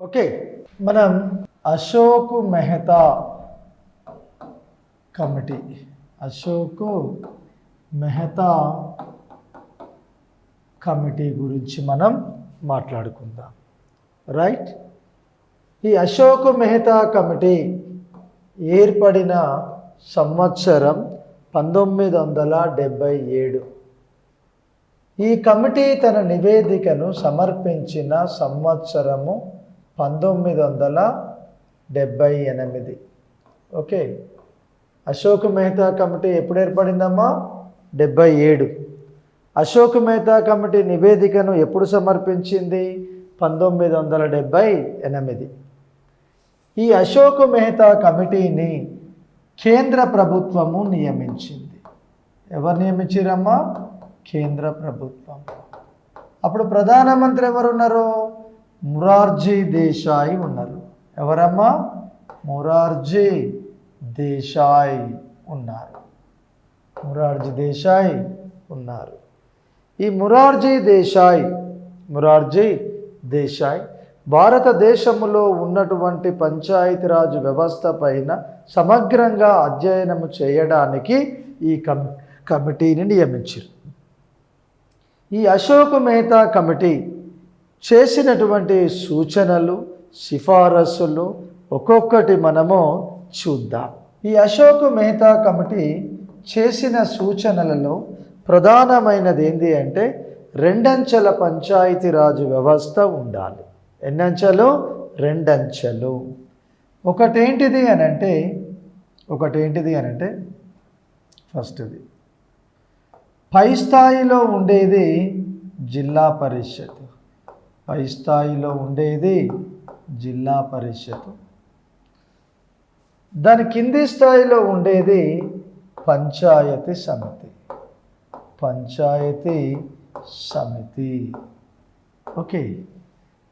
Okay, మనం Ashok Mehta committee గురించి మనం మాట్లాడుకుందాం. రైట్, ఈ అశోక్ మెహతా కమిటీ ఏర్పడిన సంవత్సరం 1977. ఈ కమిటీ తన నివేదికను సమర్పించిన సంవత్సరము 1978. ఓకే, అశోక్ మెహతా కమిటీ ఎప్పుడు ఏర్పడిందమ్మా? 77. అశోక్ మెహతా కమిటీ నివేదికను ఎప్పుడు సమర్పించింది? 1978. ఈ అశోక్ మెహతా కమిటీని కేంద్ర ప్రభుత్వము నియమించింది. ఎవరు నియమించారమ్మా? కేంద్ర ప్రభుత్వం. అప్పుడు ప్రధానమంత్రి ఎవరున్నారు? మొరార్జీ దేశాయ్ ఉన్నారు. ఎవరమ్మా? మొరార్జీ దేశాయ్ ఉన్నారు. ఈ మొరార్జీ దేశాయ్ భారతదేశంలో ఉన్నటువంటి పంచాయతీరాజ్ వ్యవస్థ పైన సమగ్రంగా అధ్యయనము చేయడానికి ఈ కమిటీని నియమించారు. ఈ అశోక్ మెహతా కమిటీ చేసినటువంటి సూచనలు, సిఫారసులు ఒక్కొక్కటి మనము చూద్దాం. ఈ అశోక్ మెహతా కమిటీ చేసిన సూచనలలో ప్రధానమైనది ఏంటి అంటే 2 అంచెల పంచాయతీరాజ్ వ్యవస్థ ఉండాలి. ఎన్ని అంచెలు? 2 అంచెలు. ఒకటేంటిది అనంటే ఫస్ట్ది పై స్థాయిలో ఉండేది జిల్లా పరిషత్. దాని కింది స్థాయిలో ఉండేది పంచాయతీ సమితి. ఓకే,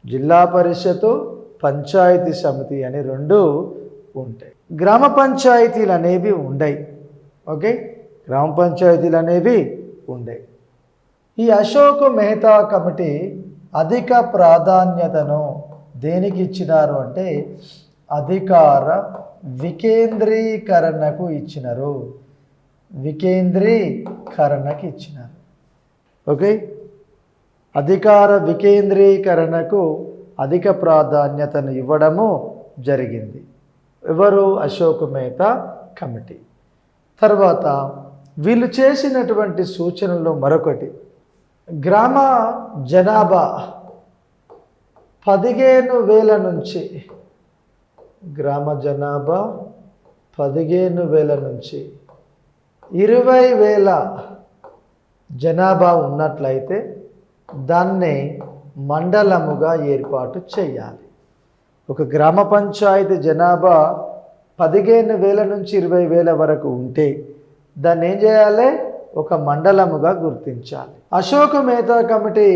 జిల్లా పరిషత్, పంచాయతీ సమితి అని 2 ఉంటాయి. గ్రామ పంచాయతీలు అనేవి ఉండయి. ఓకే, గ్రామ పంచాయతీలు అనేవి ఉండేవి. ఈ అశోక్ మెహతా కమిటీ అధిక ప్రాధాన్యతను దేనికి ఇచ్చినారు అంటే అధికార వికేంద్రీకరణకు ఇచ్చినారు. ఓకే, అధికార వికేంద్రీకరణకు అధిక ప్రాధాన్యతను ఇవ్వడము జరిగింది. ఎవరు? అశోక్ మెహతా కమిటీ. తర్వాత వీళ్ళు చేసినటువంటి సూచనలు మరొకటి, గ్రామ జనాభా 15,000 నుంచి 20,000 జనాభా ఉన్నట్లయితే దాన్ని మండలముగా ఏర్పాటు చేయాలి. ఒక గ్రామ పంచాయతీ జనాభా 15,000 నుంచి 20,000 వరకు ఉంటే దాన్ని ఏం చేయాలి? ఒక మండలముగా గుర్తించాలి. అశోక్ మెహతా కమిటీ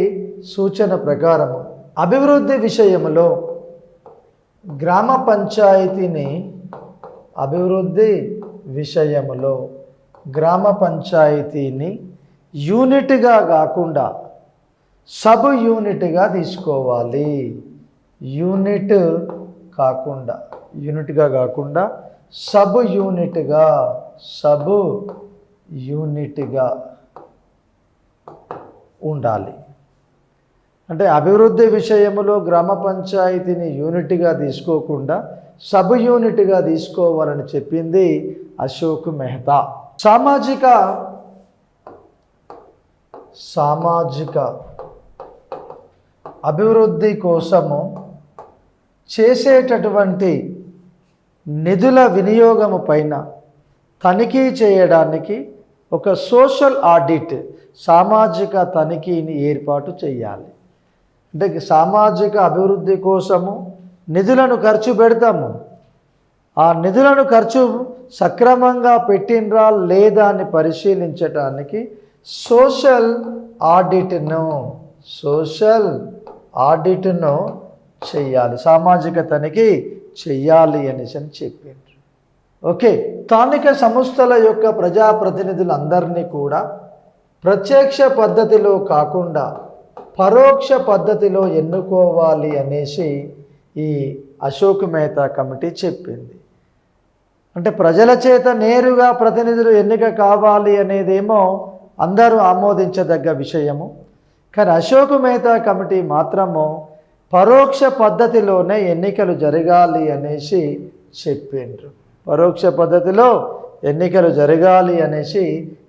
సూచన ప్రకారము అభివృద్ధి విషయంలో గ్రామ పంచాయతీని యూనిట్గా కాకుండా సబ్ యూనిట్గా తీసుకోవాలి. యూనిట్గా కాకుండా సబ్ యూనిట్గా ఉండాలి. అంటే అభివృద్ధి విషయంలో గ్రామ పంచాయతీని యూనిట్గా తీసుకోకుండా సబ్ యూనిట్గా తీసుకోవాలని చెప్పింది అశోక్ మెహతా. సామాజిక అభివృద్ధి కోసము చేసేటటువంటి నిధుల వినియోగము పైన తనిఖీ చేయడానికి ఒక సోషల్ ఆడిట్, సామాజిక తనిఖీని ఏర్పాటు చేయాలి. అంటే సామాజిక అభివృద్ధి కోసము నిధులను ఖర్చు పెడతాము. ఆ నిధులను ఖర్చు సక్రమంగా పెట్టినరా లేదా అని పరిశీలించడానికి సోషల్ ఆడిట్ను చెయ్యాలి, సామాజిక తనిఖీ చెయ్యాలి అనేసి చెప్పిండ్రు. ఓకే, స్థానిక సంస్థల యొక్క ప్రజాప్రతినిధులందరినీ కూడా ప్రత్యక్ష పద్ధతిలో కాకుండా పరోక్ష పద్ధతిలో ఎన్నుకోవాలి అనేసి ఈ అశోక్ మెహతా కమిటీ చెప్పింది. అంటే ప్రజల చేత నేరుగా ప్రతినిధులు ఎన్నిక కావాలి అనేదేమో అందరూ ఆమోదించదగ్గ విషయము. కానీ అశోక్ మెహతా కమిటీ మాత్రము పరోక్ష పద్ధతిలోనే ఎన్నికలు జరగాలి అనేసి చెప్పిండ్రు. పరోక్ష పద్ధతిలో ఎన్నికలు జరగాలి అనేసి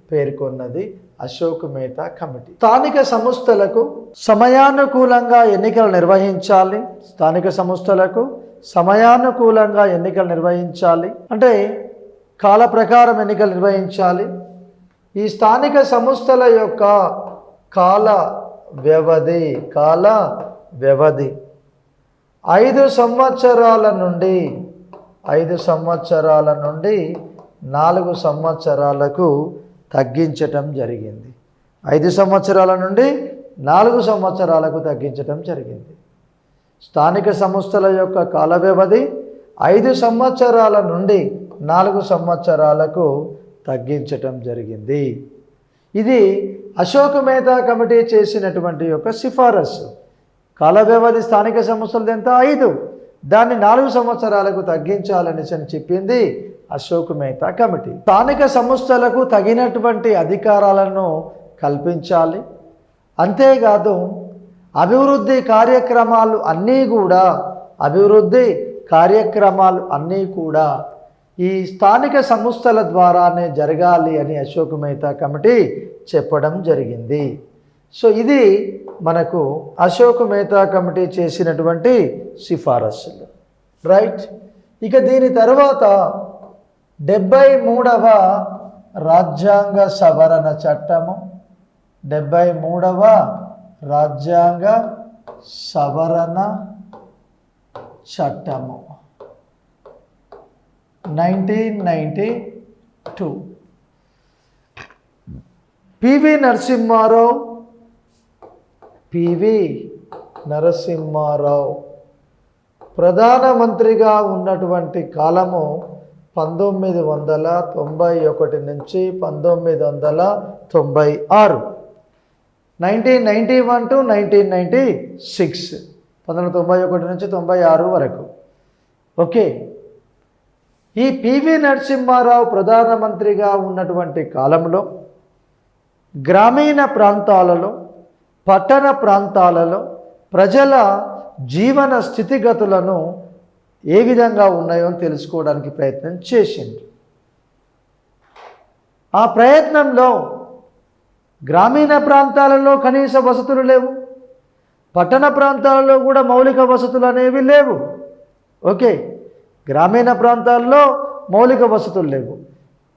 పేర్కొన్నది అశోక్ మెహతా కమిటీ. స్థానిక సంస్థలకు సమయానుకూలంగా ఎన్నికలు నిర్వహించాలి. స్థానిక సంస్థలకు సమయానుకూలంగా ఎన్నికలు నిర్వహించాలి అంటే కాల ప్రకారం ఎన్నికలు నిర్వహించాలి. ఈ స్థానిక సంస్థల యొక్క కాల వ్యవధి 5 సంవత్సరాల నుండి 4 సంవత్సరాలకు తగ్గించటం జరిగింది. 5 సంవత్సరాల నుండి 4 సంవత్సరాలకు తగ్గించటం జరిగింది. స్థానిక సంస్థల యొక్క కాల వ్యవధి 5 సంవత్సరాల నుండి 4 సంవత్సరాలకు తగ్గించటం జరిగింది. ఇది అశోక్ మెహతా కమిటీ చేసినటువంటి యొక్క సిఫారసు. కాల వ్యవధి స్థానిక సంస్థలది ఎంత? 5, దాన్ని 4 సంవత్సరాలకు తగ్గించాలని చెప్పింది అశోక్ మెహతా కమిటీ. స్థానిక సంస్థలకు తగినటువంటి అధికారాలను కల్పించాలి. అంతేకాదు అభివృద్ధి కార్యక్రమాలు అన్నీ కూడా ఈ స్థానిక సంస్థల ద్వారానే జరగాలి అని అశోక్ మెహతా కమిటీ చెప్పడం జరిగింది. సో ఇది మనకు అశోక్ మెహతా కమిటీ చేసినటువంటి సిఫారసులు. రైట్. ఇక దీని తర్వాత 73వ రాజ్యాంగ సవరణ చట్టము 73వ రాజ్యాంగ సవరణ చట్టము 1992 పివి నరసింహారావు ప్రధానమంత్రిగా ఉన్నటువంటి కాలము 1991 నుంచి 1996, 1991 to 1996, 1991 నుంచి 96 వరకు. ఓకే. ఈ పివి నరసింహారావు ప్రధానమంత్రిగా ఉన్నటువంటి కాలంలో గ్రామీణ ప్రాంతాలలో, పట్టణ ప్రాంతాలలో ప్రజల జీవన స్థితిగతులను ఏ విధంగా ఉన్నాయో తెలుసుకోవడానికి ప్రయత్నం చేసింది. ఆ ప్రయత్నంలో గ్రామీణ ప్రాంతాలలో కనీస వసతులు లేవు, పట్టణ ప్రాంతాలలో కూడా మౌలిక వసతులు అనేవి లేవు. ఓకే. గ్రామీణ ప్రాంతాల్లో మౌలిక వసతులు లేవు,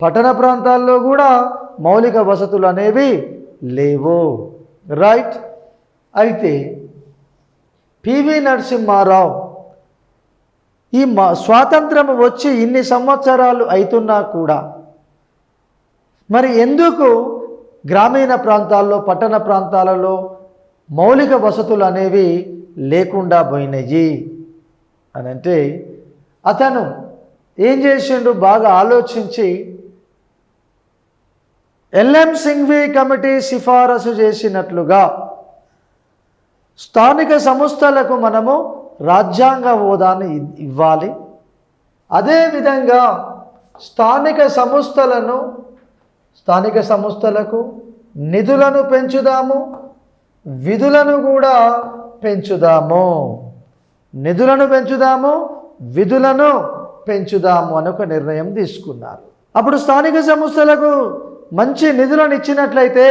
పట్టణ ప్రాంతాల్లో కూడా మౌలిక వసతులు అనేవి లేవు. రైట్. అయితే పివి నరసింహారావు ఈ స్వాతంత్రం వచ్చి ఇన్ని సంవత్సరాలు అవుతున్నా కూడా మరి ఎందుకు గ్రామీణ ప్రాంతాల్లో, పట్టణ ప్రాంతాలలో మౌలిక వసతులు అనేవి లేకుండా పోయినాయి అని అంటే అతను ఏం చేసిండు? బాగా ఆలోచించి ఎల్ఎం సింఘ్వి కమిటీ సిఫారసు చేసినట్లుగా స్థానిక సంస్థలకు మనము రాజ్యాంగ హోదాను ఇవ్వాలి. అదేవిధంగా స్థానిక సంస్థలకు నిధులను పెంచుదాము, విధులను కూడా పెంచుదాము. విధులను పెంచుదాము అని ఒక నిర్ణయం తీసుకున్నారు. అప్పుడు స్థానిక సంస్థలకు మంచి నిధులను ఇచ్చినట్లయితే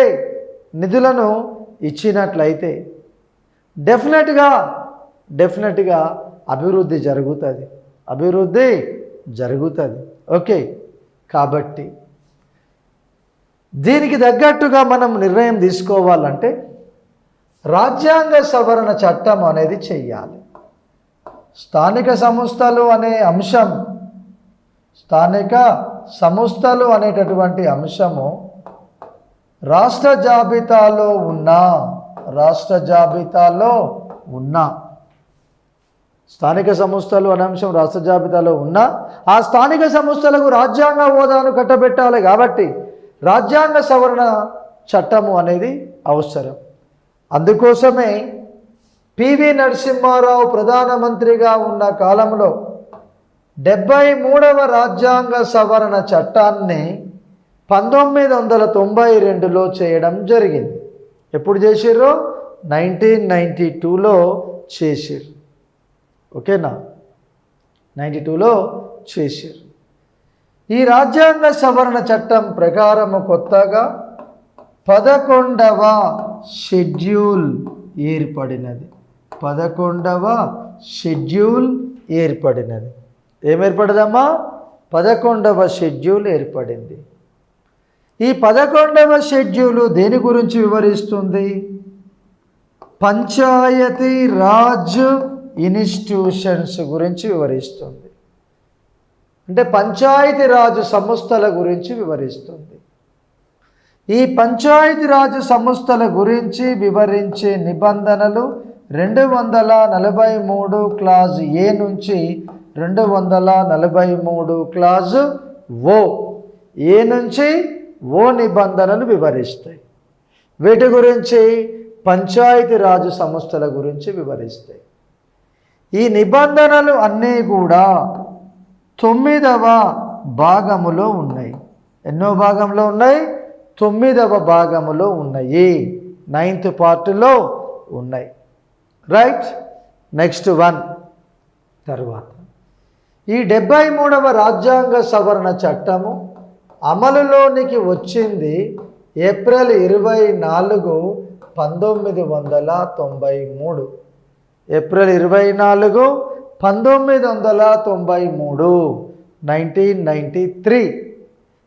డెఫినెట్గా అభివృద్ధి జరుగుతుంది. ఓకే. కాబట్టి దీనికి తగ్గట్టుగా మనం నిర్ణయం తీసుకోవాలంటే రాజ్యాంగ సవరణ చట్టం అనేది చెయ్యాలి. స్థానిక సంస్థలు అనేటటువంటి అంశము రాష్ట్ర జాబితాలో ఉన్న స్థానిక సంస్థలు అనే అంశం రాష్ట్ర జాబితాలో ఉన్న ఆ స్థానిక సంస్థలకు రాజ్యాంగ హోదాను కట్టబెట్టాలి. కాబట్టి రాజ్యాంగ సవరణ చట్టము అనేది అవసరం. అందుకోసమే పివి నరసింహారావు ప్రధానమంత్రిగా ఉన్న కాలంలో 73వ రాజ్యాంగ సవరణ చట్టాన్ని 1992లో చేయడం జరిగింది. ఎప్పుడు చేసిర్రు? 1992లో చేసిర్రు. ఓకేనా? 92లో చేసిర్రు. ఈ రాజ్యాంగ సవరణ చట్టం ప్రకారము కొత్తగా 11వ షెడ్యూల్ ఏర్పడినది. 11వ షెడ్యూల్ ఏర్పడినది. ఏమేర్పడదమ్మా? 11వ షెడ్యూల్ ఏర్పడింది. ఈ 11వ షెడ్యూలు దేని గురించి వివరిస్తుంది? పంచాయతీ రాజ్ ఇన్స్టిట్యూషన్స్ గురించి వివరిస్తుంది. అంటే పంచాయతీ రాజ్ సంస్థల గురించి వివరిస్తుంది. ఈ పంచాయతీ రాజ్ సంస్థల గురించి వివరించే నిబంధనలు 243 క్లాజ్ ఏ నుంచి 243 క్లాజ్ ఓ, ఏ నుంచి ఓ నిబంధనలు వివరిస్తాయి. వీటి గురించి పంచాయతీ రాజ్ సంస్థల గురించి వివరిస్తాయి. ఈ నిబంధనలు అన్నీ కూడా 9వ భాగములో ఉన్నాయి. ఎన్నో భాగంలో ఉన్నాయి? 9వ భాగములో ఉన్నాయి. 9th పార్ట్లో ఉన్నాయి. రైట్. నెక్స్ట్ 1 తర్వాత ఈ 73వ రాజ్యాంగ సవరణ చట్టము అమలులోనికి వచ్చింది ఏప్రిల్ 24, 1993. ఏప్రిల్ 24, 1993, 1993.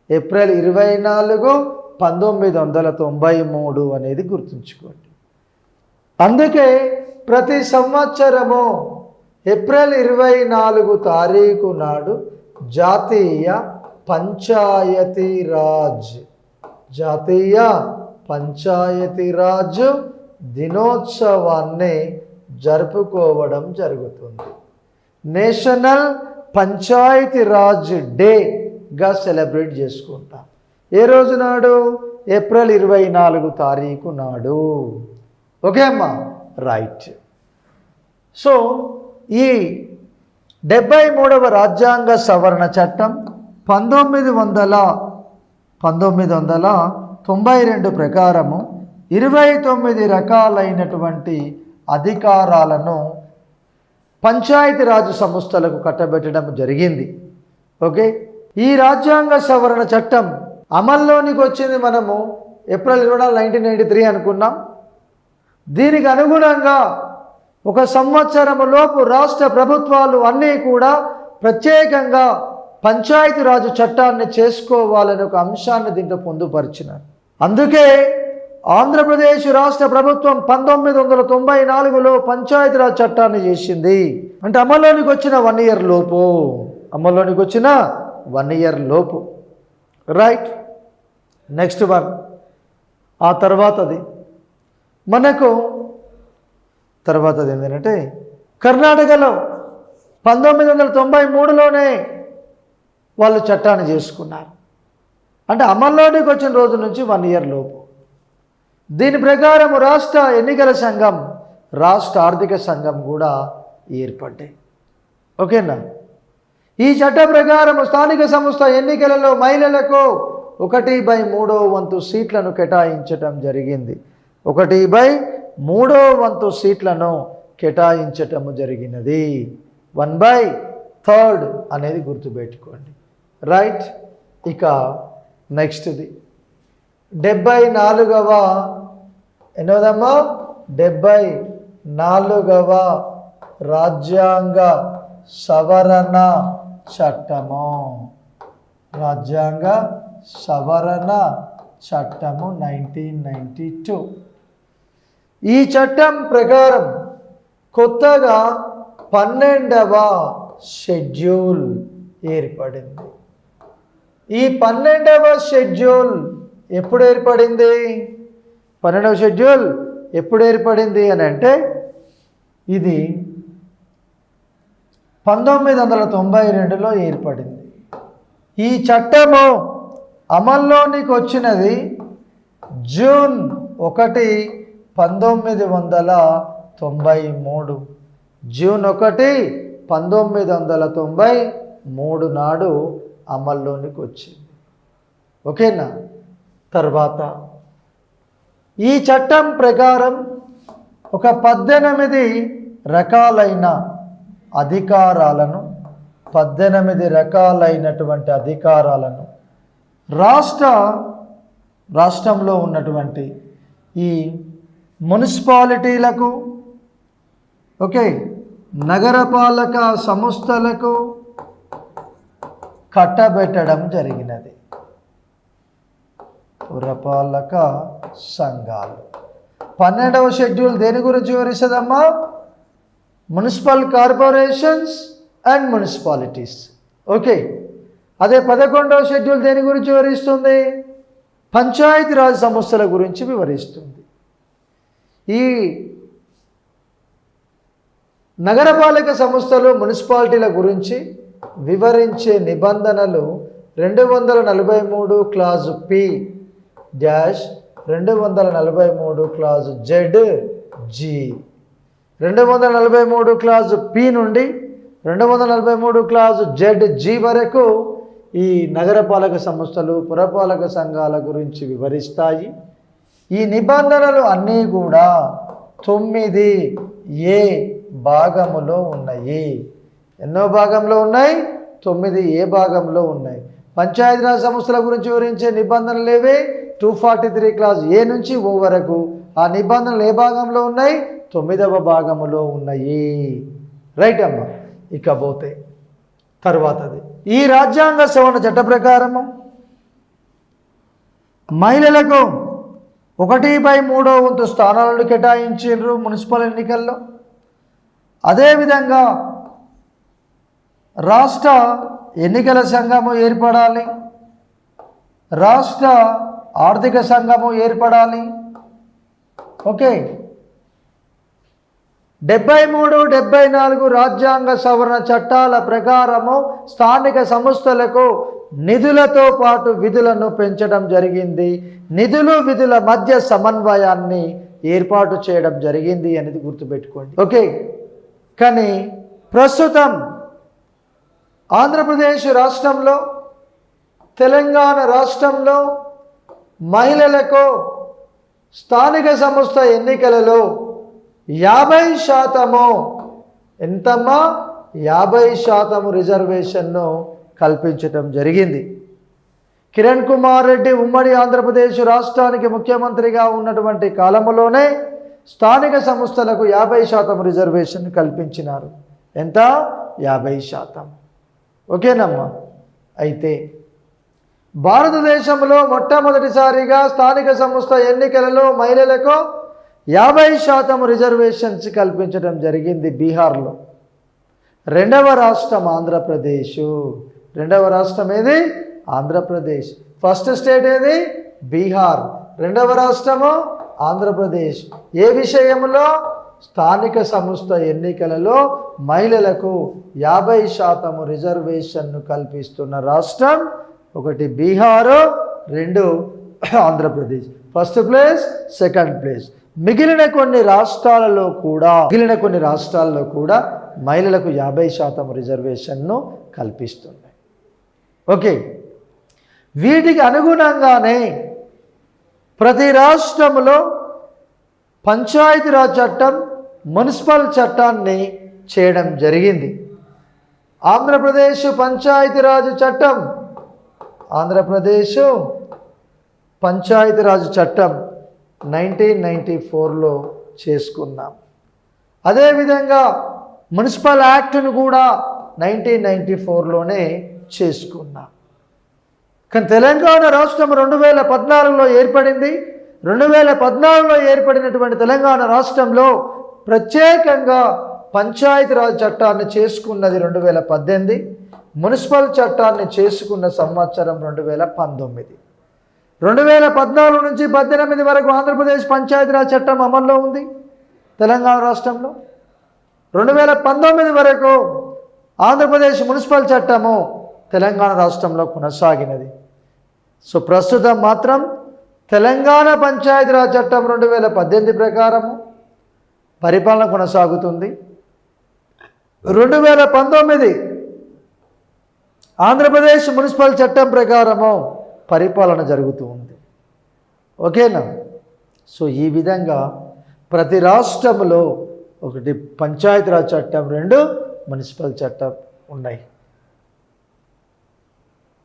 ఏప్రిల్ 24, 1993 అనేది గుర్తుంచుకోండి. అందుకే ప్రతి సంవత్సరము ఏప్రిల్ 24 తారీఖు నాడు జాతీయ పంచాయతీరాజ్ దినోత్సవాన్ని జరుపుకోవడం జరుగుతుంది. నేషనల్ పంచాయతీరాజ్ డేగా సెలబ్రేట్ చేసుకుంటాం. ఏ రోజు నాడు? ఏప్రిల్ 24 తారీఖు నాడు. ఓకే అమ్మా? రైట్. సో ఈ 73వ రాజ్యాంగ సవరణ చట్టం 1992 ప్రకారము 29 రకాలైనటువంటి అధికారాలను పంచాయతీరాజ్ సంస్థలకు కట్టబెట్టడం జరిగింది. ఓకే. ఈ రాజ్యాంగ సవరణ చట్టం అమల్లోనికి వచ్చింది మనము ఏప్రిల్ 24, 1993 అనుకున్నాం. దీనికి అనుగుణంగా ఒక సంవత్సరము లోపు రాష్ట్ర ప్రభుత్వాలు అన్నీ కూడా ప్రత్యేకంగా పంచాయతీరాజ్ చట్టాన్ని చేసుకోవాలని ఒక అంశాన్ని దీంట్లో పొందుపరిచినారు. అందుకే ఆంధ్రప్రదేశ్ రాష్ట్ర ప్రభుత్వం 1994లో పంచాయతీరాజ్ చట్టాన్ని చేసింది. అంటే అమల్లోనికి వచ్చిన 1 ఇయర్ లోపు, అమల్లోనికి వచ్చిన 1 ఇయర్ లోపు. రైట్. నెక్స్ట్ 1 ఆ తర్వాతది మనకు తర్వాతది ఏంటంటే కర్ణాటకలో 1993లోనే వాళ్ళు చట్టాన్ని చేసుకున్నారు. అంటే అమల్లోనికి వచ్చిన రోజు నుంచి 1 ఇయర్ లోపు. దీని ప్రకారం రాష్ట్ర ఎన్నికల సంఘం, రాష్ట్ర ఆర్థిక సంఘం కూడా ఏర్పడ్డాయి. ఓకేనా? ఈ చట్ట ప్రకారం స్థానిక సంస్థ ఎన్నికలలో మహిళలకు 1/3 వంతు సీట్లను కేటాయించటం జరిగింది. 1/3 వంతు సీట్లను కేటాయించటము జరిగినది. 1/3 అనేది గుర్తుపెట్టుకోండి. రైట్. ఇక నెక్స్ట్ది 74వ ఎన్నోదమ్మా 74వ రాజ్యాంగ సవరణ చట్టము. రాజ్యాంగ సవరణ చట్టము 1992. ఈ చట్టం ప్రకారం కొత్తగా 12వ షెడ్యూల్ ఏర్పడింది. ఈ 12వ షెడ్యూల్ ఎప్పుడు ఏర్పడింది? 12వ షెడ్యూల్ ఎప్పుడు ఏర్పడింది అని అంటే ఇది 1992లో ఏర్పడింది. ఈ చట్టము అమల్లోనికి వచ్చినది జూన్ 1, 1993 జూన్ 1, 1993 నాడు అమల్లోనికి వచ్చింది. ఓకేనా? తర్వాత ఈ చట్టం ప్రకారం ఒక 18 రకాలైన అధికారాలను 18 రకాలైనటువంటి అధికారాలను రాష్ట్రంలో ఉన్నటువంటి ఈ మున్సిపాలిటీలకు, ఓకే, నగరపాలక సంస్థలకు కట్టబెట్టడం జరిగినది. పురపాలక సంఘాలు 12వ షెడ్యూల్ దేని గురించి వివరిస్తుందమ్మా? Municipal corporations and municipalities. Okay, అదే 11వ షెడ్యూల్ దేని గురించి వివరిస్తుంది? పంచాయతీరాజ్ సంస్థల గురించి వివరిస్తుంది. ఈ నగరపాలక సంస్థలు మున్సిపాలిటీల గురించి వివరించే నిబంధనలు 243 clause P dash 243 clause Z G 243 clause P నుండి 243 క్లాజు జెడ్ జి వరకు ఈ నగరపాలక సంస్థలు పురపాలక సంఘాల గురించి వివరిస్తాయి. ఈ నిబంధనలు అన్నీ కూడా 9A భాగములో ఉన్నాయి. ఎన్నో భాగంలో ఉన్నాయి? 9A భాగంలో ఉన్నాయి. పంచాయతీరాజ్ సంస్థల గురించి వివరించే నిబంధనలు ఏవే? 243 క్లాస్ ఏ నుంచి ఓ వరకు. ఆ నిబంధనలు ఏ భాగంలో ఉన్నాయి? 9వ భాగములో ఉన్నాయి. రైట్ అమ్మా. ఇకపోతే తర్వాతది ఈ రాజ్యాంగ సవరణ చట్ట ప్రకారము మహిళలకు 1/3 వంతు స్థానాలను కేటాయించారు మున్సిపల్ ఎన్నికల్లో. అదేవిధంగా రాష్ట్ర ఎన్నికల సంఘము ఏర్పడాలి, రాష్ట్ర ఆర్థిక సంఘము ఏర్పడాలి. ఓకే, 73, 74 రాజ్యాంగ సవరణ చట్టాల ప్రకారము స్థానిక సంస్థలకు నిధులతో పాటు విధులను పెంచడం జరిగింది. నిధులు విధుల మధ్య సమన్వయాన్ని ఏర్పాటు చేయడం జరిగింది అనేది గుర్తుపెట్టుకోండి. ఓకే, కానీ ప్రస్తుతం ఆంధ్రప్రదేశ్ రాష్ట్రంలో, తెలంగాణ రాష్ట్రంలో మహిళలకు స్థానిక సంస్థ ఎన్నికలలో 50% ఎంతమ్మా? 50% రిజర్వేషన్ను కల్పించడం జరిగింది. కిరణ్ కుమార్ రెడ్డి ఉమ్మడి ఆంధ్రప్రదేశ్ రాష్ట్రానికి ముఖ్యమంత్రిగా ఉన్నటువంటి కాలంలోనే స్థానిక సంస్థలకు 50% రిజర్వేషన్ కల్పించినారు. ఎంత? 50%. ఓకేనమ్మా. అయితే భారతదేశంలో మొట్టమొదటిసారిగా స్థానిక సంస్థ ఎన్నికలలో మహిళలకు 50% రిజర్వేషన్స్ కల్పించడం జరిగింది బీహార్లో. రెండవ రాష్ట్రం ఆంధ్రప్రదేశ్. రెండవ రాష్ట్రం ఏది? ఆంధ్రప్రదేశ్. ఫస్ట్ స్టేట్ ఏది? బీహార్. రెండవ రాష్ట్రము ఆంధ్రప్రదేశ్. ఏ విషయంలో? స్థానిక సంస్థ ఎన్నికలలో మహిళలకు 50% రిజర్వేషన్ను కల్పిస్తున్న రాష్ట్రం ఒకటి Bihar, 2 Andhra Pradesh. First place, second place. మిగిలిన కొన్ని రాష్ట్రాలలో కూడా మహిళలకు 50% రిజర్వేషన్ను కల్పిస్తున్నాయి. ఓకే, వీటికి అనుగుణంగానే ప్రతి రాష్ట్రంలో పంచాయతీరాజ్ చట్టం, మున్సిపల్ చట్టాన్ని చేయడం జరిగింది. ఆంధ్రప్రదేశ్ పంచాయతీరాజ్ చట్టం, ఆంధ్రప్రదేశ్ పంచాయతీరాజ్ చట్టం 1994లో చేసుకున్నాం. అదేవిధంగా మున్సిపల్ యాక్ట్ను కూడా 1994లోనే చేసుకున్నాం. కానీ తెలంగాణ రాష్ట్రం 2014లో ఏర్పడింది. 2014లో ఏర్పడినటువంటి తెలంగాణ రాష్ట్రంలో ప్రత్యేకంగా పంచాయతీరాజ్ చట్టాన్ని చేసుకున్నది 2018. మున్సిపల్ చట్టాన్ని చేసుకున్న సంవత్సరం 2019. 2014 నుంచి 2018 వరకు ఆంధ్రప్రదేశ్ పంచాయతీరాజ్ చట్టం అమల్లో ఉంది తెలంగాణ రాష్ట్రంలో. 2019 వరకు ఆంధ్రప్రదేశ్ మున్సిపల్ చట్టము తెలంగాణ రాష్ట్రంలో కొనసాగినది. సో ప్రస్తుతం మాత్రం తెలంగాణ పంచాయతీరాజ్ చట్టం 2018 ప్రకారము పరిపాలన కొనసాగుతుంది. 2019 ఆంధ్రప్రదేశ్ మున్సిపల్ చట్టం ప్రకారము పరిపాలన జరుగుతూ ఉంది. ఓకేనా? సో ఈ విధంగా ప్రతి రాష్ట్రంలో ఒకటి పంచాయతీరాజ్ చట్టం, 2 మున్సిపల్ చట్టం ఉన్నాయి.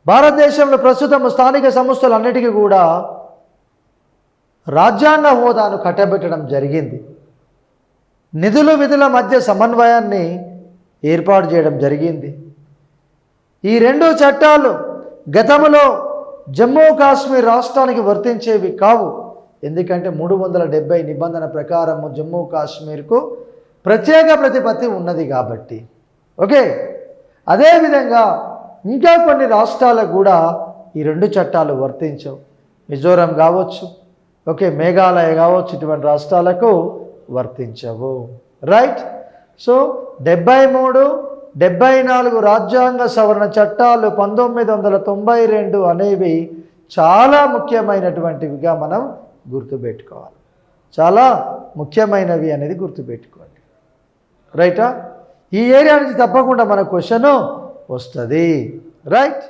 భారతదేశంలో ప్రస్తుతం స్థానిక సంస్థలన్నిటికీ కూడా రాజ్యాంగ హోదాను కట్టబెట్టడం జరిగింది. నిధులు విధుల మధ్య సమన్వయాన్ని ఏర్పాటు చేయడం జరిగింది. ఈ 2 చట్టాలు గతంలో జమ్మూ కాశ్మీర్ రాష్ట్రానికి వర్తించేవి కావు. ఎందుకంటే 370 నిబంధన ప్రకారం జమ్మూ కాశ్మీర్కు ప్రత్యేక ప్రతిపత్తి ఉన్నది కాబట్టి. ఓకే, అదేవిధంగా ఇంకా కొన్ని రాష్ట్రాలకు కూడా ఈ 2 చట్టాలు వర్తించవు. మిజోరం కావచ్చు, ఓకే, మేఘాలయ కావచ్చు, ఇటువంటి రాష్ట్రాలకు వర్తించవు. రైట్? సో 73, 74 రాజ్యాంగ సవరణ చట్టాలు 1992 అనేవి చాలా ముఖ్యమైనటువంటివిగా మనం గుర్తుపెట్టుకోవాలి. చాలా ముఖ్యమైనవి అనేది గుర్తుపెట్టుకోండి. రైటా? ఈ ఏరియా నుంచి తప్పకుండా మన క్వశ్చన్ వస్తుంది. రైట్?